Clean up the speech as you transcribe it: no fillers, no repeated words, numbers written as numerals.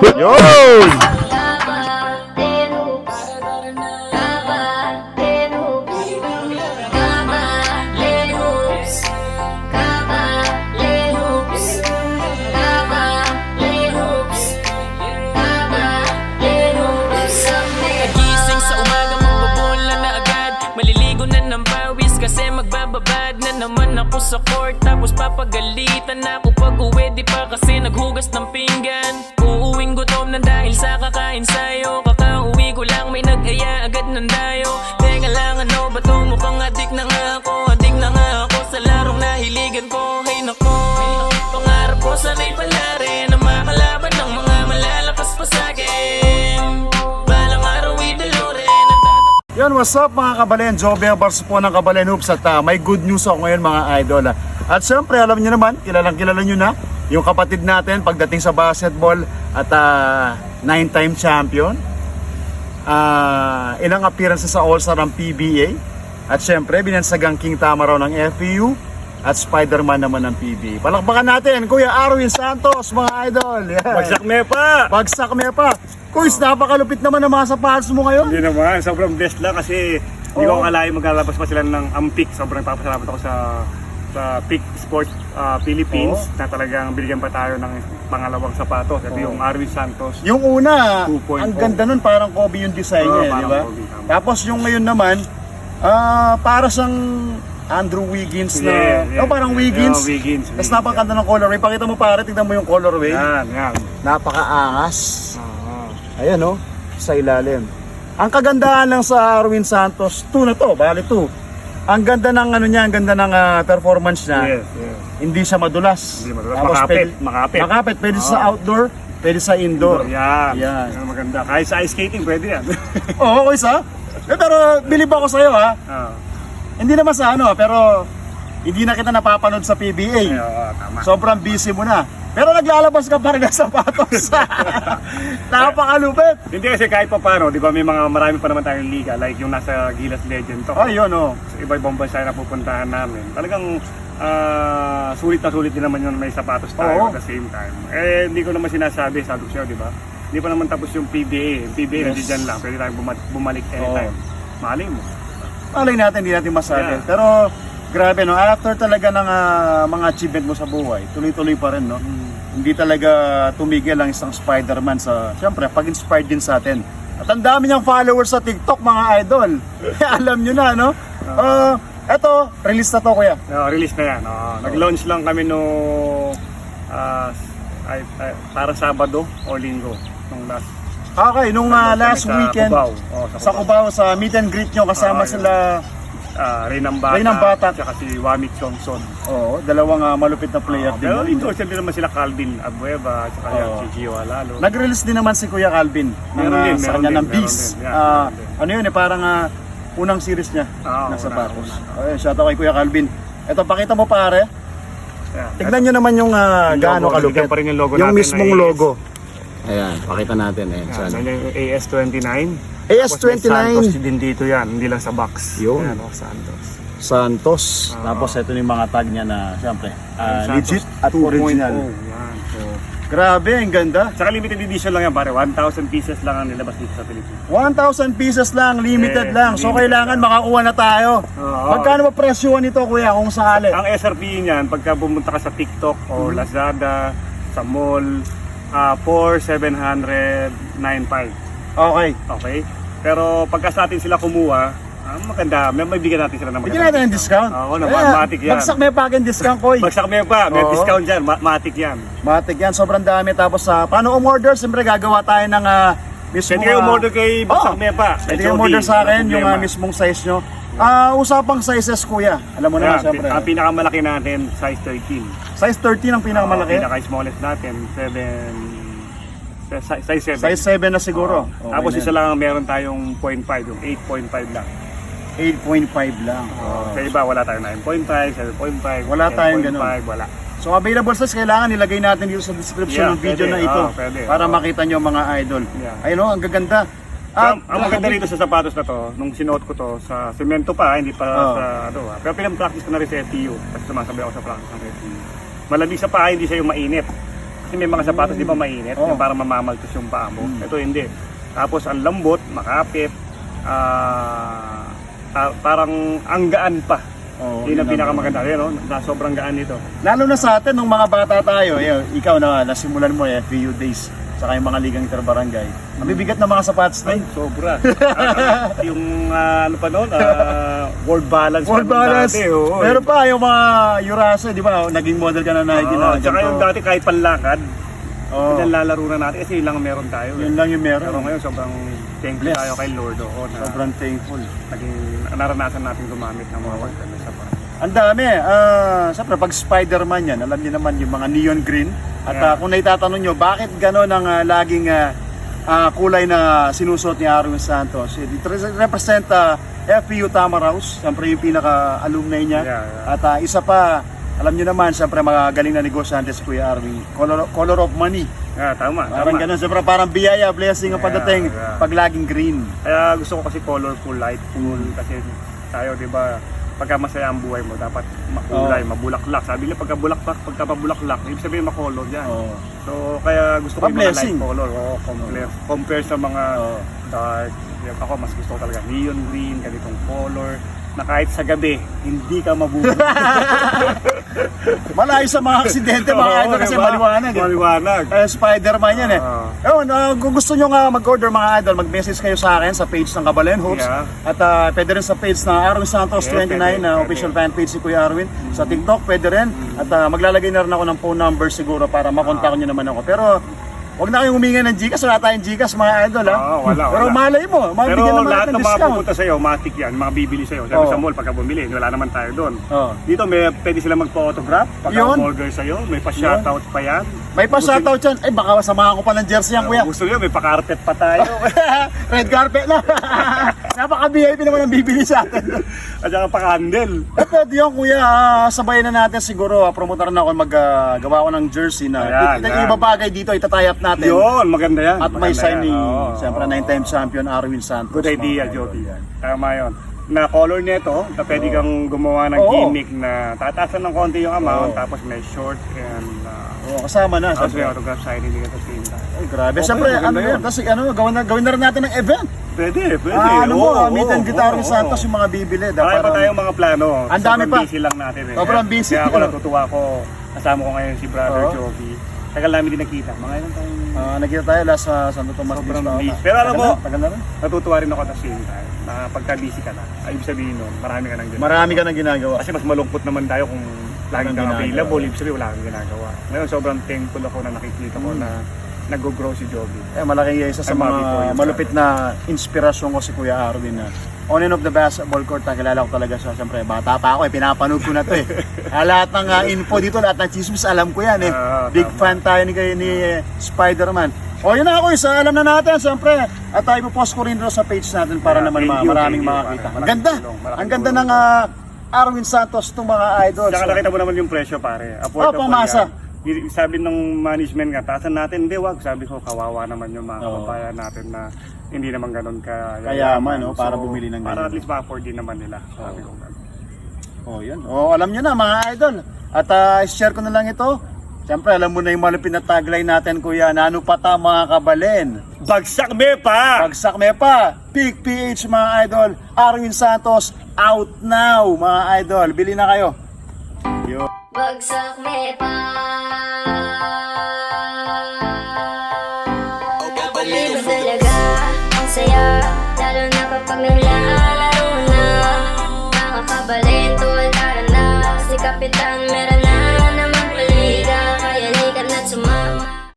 Yun! Kasi magbababad na naman ako sa court. Tapos papagalitan ako pag uwi. Di pa kasi naghugas ng pinggan. Uuwing gutom na dahil sa kakain sayo. Kakauwi ko lang may nag-aya agad ng dayo. Teka lang ano ba to, mukhang adik na nga ako. Adik na nga ako sa larong nahiligan ko. Hay nako, pangarap ko sana'y palari na makalaban ng mga malalakas pa sa'kin. Balang araw idalo rin. Yan, what's up mga kabalen? Jobel Barso po ng Kabalen Hoops at may good news ako ngayon mga idol. At syempre alam niyo naman, kilalang kilala niyo na yung kapatid natin pagdating sa basketball at 9-time champion. Ilang appearances sa All-Star ng PBA. At syempre binansagang King Tama raw ng FPU at Spider-Man naman ng PBA. Palakpakan natin Kuya Arwin Santos mga idol. Yan. Bagsak Mepa! Bagsak Mepa! Kuis, napakalupit naman ng mga sapatos mo ngayon. Hindi naman, sobrang blessed lang kasi hindi ko akalain maglalabas pa sila ng Ampik. Sobrang papasalamat ako sa Peak Sports Philippines na talagang binigyan pa tayo ng pangalawang sapatos. Ito yung Arwin Santos. Yung una, 2.0. ang ganda nun, parang Kobe yung design niya, di ba? parang Kobe, tama. Tapos yung ngayon naman, para siyang Andrew Wiggins na, parang Wiggins. Yeah, Wiggins. Tapos napakaganda ng colorway. Pakita mo pare, tignan mo yung colorway. Yan. Napakaangas. Ayan o, sa ilalim. Ang kagandahan lang sa Arwin Santos, 2 na to, bali 2. Ang ganda ng ano niya, ang ganda ng performance niya. Yes. Hindi siya madulas. Hindi madulas. Tapos Makapit. Makapit, pwede sa outdoor, pwede sa indoor. Yan. Yan. Yan. Maganda. Kahit sa ice skating, pwede yan. Oo, okay sa. Pero bilib ako sa'yo ha. Hindi naman sa ano, pero hindi na kita napapanood sa PBA. Tama. Sobrang busy mo na. Pero naglalabas ka pa rin ng sapatos. Napakalupit. Hindi kasi kahit pa paano, di ba may marami pa naman tayong liga. Like yung nasa Gilas Legend to. Oh, yun oh. Iba-ibang bansa na pupuntahan namin. Talagang sulit na sulit din naman yun, may sapatos tayo at the same time. Hindi ko naman sinasabi, sabi ko siya, di ba? Hindi pa naman tapos yung PBA. Yung PBA, nandiyan dyan lang. Pwede tayong bumalik anytime. Malay mo. Malay natin, hindi natin masabi. Yeah. Pero grabe no, after talaga ng mga achievement mo sa buhay, tuloy-tuloy pa rin no. Hindi talaga tumigil ang isang Spider-Man sa, siyempre, pag-inspired din sa atin. At ang dami niyang followers sa TikTok mga idol. Alam niyo na no. Eto, release na to kuya. Release na yan. Nag-launch lang kami no para Sabado o Linggo nung last. Okay, nung last weekend Cubao. sa Cubao, sa meet and greet nyo kasama sila Reynang Bata at si Wamit Johnson. Oo, dalawang malupit na player din. Pero endorser din naman sila Calvin Abueva at si Gio Alalo. Nag-release din naman si Kuya Calvin sa kanya ng Beast. Ano yun parang unang series niya ng sapatos. Okay, shout out kay Kuya Calvin. Ito, pakita mo pare. Tignan nyo naman yung gaano kalupit. Yung mismong logo. Ayan, pakita natin. Sana yung AS29. AS29. Santos din dito yan, hindi lang sa box. Yun. Ayan, Santos. Santos. Tapos ito yung mga tag niya na siyempre legit at original. Yan. So, grabe, ang ganda. saka limited edition lang yan pare, 1,000 pieces lang ang nilabas dito sa Pilipinas. 1,000 pieces lang, limited lang. So limited kailangan makakuha na tayo. Magkano ba presyohan nito kuya kung sakali? Ang SRP niyan, pagka pumunta ka sa TikTok o Lazada, sa mall, 4,795. Okay. Pero pagka sa atin sila kumuha, maganda, may bigyan natin sila ng maganda. Bigyan natin ng discount. Oo naman, matik yan. Bagsak may pakin discount ko. Bagsak may pa, may discount dyan, matik yan. Matik yan, sobrang dami. Tapos paano umorder? Siyempre gagawa tayo ng mismo. Pwede kayo umorder kay Bagsak may pa. Pwede kayo umorder sa akin yung mismong size nyo. Usapang sizes kuya. Alam mo naman siyempre. Ang pinakamalaki natin, size 13. Size 13 ang pinakamalaki? Pinaka-smallest natin, size 7. Size 7 na siguro. Okay Tapos na. isa lang meron tayong 0.5, yung 8.5 lang. 8.5 lang. Sa iba, wala tayong 9.5, 7.5, Wala tayong ganun. Wala. So available size, kailangan nilagay natin dito sa description ng video pwede. na ito Pwede. para makita nyo mga idol. Yeah. Ayun ang gaganda. Ang maganda rito sa sapatos na to, nung sinuot ko to sa semento pa, hindi pa sa pero pinag-practice ko na rin sa FTU kasi sumasabay ako sa practice ng FTU. Malamig sa paa, hindi siya yung mainit. Kasi may mga sapatos, di ba mainit? Oo. Yung parang mamamaltos yung paa mo. Ito hindi. Tapos ang lambot, makapit, parang ang gaan pa. Oo, Yun ang yun pinakamaganda. Yun, no? Sobrang gaan nito. Lalo na sa atin, nung mga bata tayo, ikaw na nasimulan mo FPU days, saka yung mga ligang interbarangay. Ang bibigat ng mga sapatos na Ay, sobra. Yung ano pa noon, world balance. World pa nung balance. Dati, oo. Meron pa yung mga Urasa, di ba? Naging model ka na Nike na. Tsaka yung dati kahit panlakad, Oo. lalaro na natin kasi yun lang ang meron tayo. Yun lang yung meron. Pero ngayon sobrang thankful Bless. tayo kay Lord. Oo, na Sobrang thankful. naging naranasan natin gumamit ng mga maganda sa pa. Ang dami. Siyempre, pag Spider-Man yan, alam niyo naman yung mga neon green. At Yeah. kung naitatanong nyo, bakit gano'n ang laging kulay na sinusuot ni Arwin Santos? It represent FPU Tamaraos, siyempre yung pinaka-alumni niya. Yeah. At isa pa, alam niyo naman, siyempre magaling na negosyante si Kuya Arwin. Color of money. Tama, Parang tama. gano'n, siyempre parang biyaya, blessing ang Yeah, pagdating yeah. pag laging green. Kaya gusto ko kasi colorful, light, cool. Kasi tayo, di ba, pagka masaya ang buhay mo, dapat makulay, mabulaklak. Sabi nila pagka pabulaklak, ibig sabihin makolor yan. Oo. So, kaya gusto ko yung mga Pa-blessing. light color. Compare sa mga Oo. dark. Ako, mas gusto ko talaga neon green, ganitong color, na kahit sa gabi, hindi ka mabubuhay. Malayo sa mga aksidente, mga idol, kasi diba? maliwanag. Maliwanag. Spider-Man yan eh. Ewan, kung gusto nyo nga mag-order mga idol, mag-message kayo sa akin sa page ng Kabalen Hoops. Yeah. At pwede rin sa page ng Arwin Santos Yeah, 29 pwede, na pwede. official fan page si Kuya Arwin. Sa TikTok, pwede rin. At maglalagay na rin ako ng phone number siguro para makontak nyo naman ako. Pero huwag na kayong huminga ng Gcash, wala tayong Gcash mga idol ha. Wala. Pero malay mo, Pero mabigyan naman lahat natin ng mga discount. pupunta sa'yo, matik yan, mga bibili sa'yo. Sabi Oo. sa mall, pagka bumili, wala naman tayo doon. Oo. Dito, pwede sila magpa-autograph pagka Yun. order sa'yo. May pa-shoutout pa yan. May pa-shoutout yan. Ay baka samahan ko pa ng jersey yan kuya. Gusto nyo, may pa-carpet pa tayo. Red carpet na. Napaka-VIP naman ang bibili sa atin. At saka pa-candle. Pwede yun kuya, sabayan na natin siguro, promoter na ako maggawa ko ng jersey na Ayan, ito yan. yung ibabagay dito, itatay up natin. Yun, maganda yan. At may Maganda sign yan. ni, Oo, siyempre, oo. 9-time champion Arwin Santos. Good idea, Mga Joby. idol. Tama yun. Na color nito, na pwede kang gumawa ng Oo. gimmick na tataasan ng konti yung amount, Oo. tapos may short and Oo, kasama na. tapos may Siyempre. autograph signing din at the same time. Ay, grabe. Okay, Siyempre, maganda ano yun. yun? Kasi gawin na rin natin ng event. Pwede. Ano mo, Oo, meet and oo, greet Arwin oo. Santos yung mga bibili. Marami pa tayong mga plano. Ang dami Sobrang pa. busy lang natin eh. Sobrang busy. Kaya ako natutuwa ko. Kasama ko ngayon si Brother Oo. Joby. Tagal namin din nakita. Mga ilang tayo. Nagkita tayo last sa Santo Tomas Sobrang Beach. busy. Pero alam mo, tagal na rin. natutuwa rin ako at the same time. Na pagka busy ka na, ay ibig sabihin nun, marami ka nang ginagawa. Marami ka nang ginagawa. Kasi mas malungkot naman tayo kung laging kang ginagawa. available, ibig sabihin wala kang ginagawa. Ngayon sobrang thankful ako na nakikita ko na nag-grow si Joby. Malaking isa sa I'm happy for mga you, malupit na inspirasyon ko si Kuya Arwin na on and off the basketball court, kilala ko talaga siya. Siyempre, bata pa ako pinapanood ko na to eh. Lahat ng info dito, lahat ng chismis, alam ko yan eh. Big Tama. fan tayo ni Spider-Man. O yun na ako, alam na natin, siyempre. At tayo ipopost ko rin doon sa page natin para Yeah, naman thank you, maraming thank you. makakita. Ang Malaking ganda! tulong, malaking Ang ganda tulong. ng Arwin Santos, itong mga idols. Tsaka nakita mo naman yung presyo pare. Affordable pamasa. yan. Sabi ng management nga, taasan natin, hindi wag. Sabi ko, kawawa naman yung mga Oo. kababayan natin na hindi naman ganun Kayaman, no? Para bumili ng Para ganyan. at least ma-afford din naman nila. Sabi ko ganun. Oh, yun. Oh, alam nyo na mga idol. At share ko na lang ito. Siyempre, alam mo na yung malupit na tagline natin, kuya. Nano pa ta mga kabalen. Bagsak me pa! Bagsak me pa. Peak PH mga idol. Arwin Santos, out now mga idol. Bili na kayo. Yo. Bagsak me pa. Kapatid mo talaga ang saya, lalo na kapag naglalaro na. Mga kabalento, tara na. Si Kapitan meron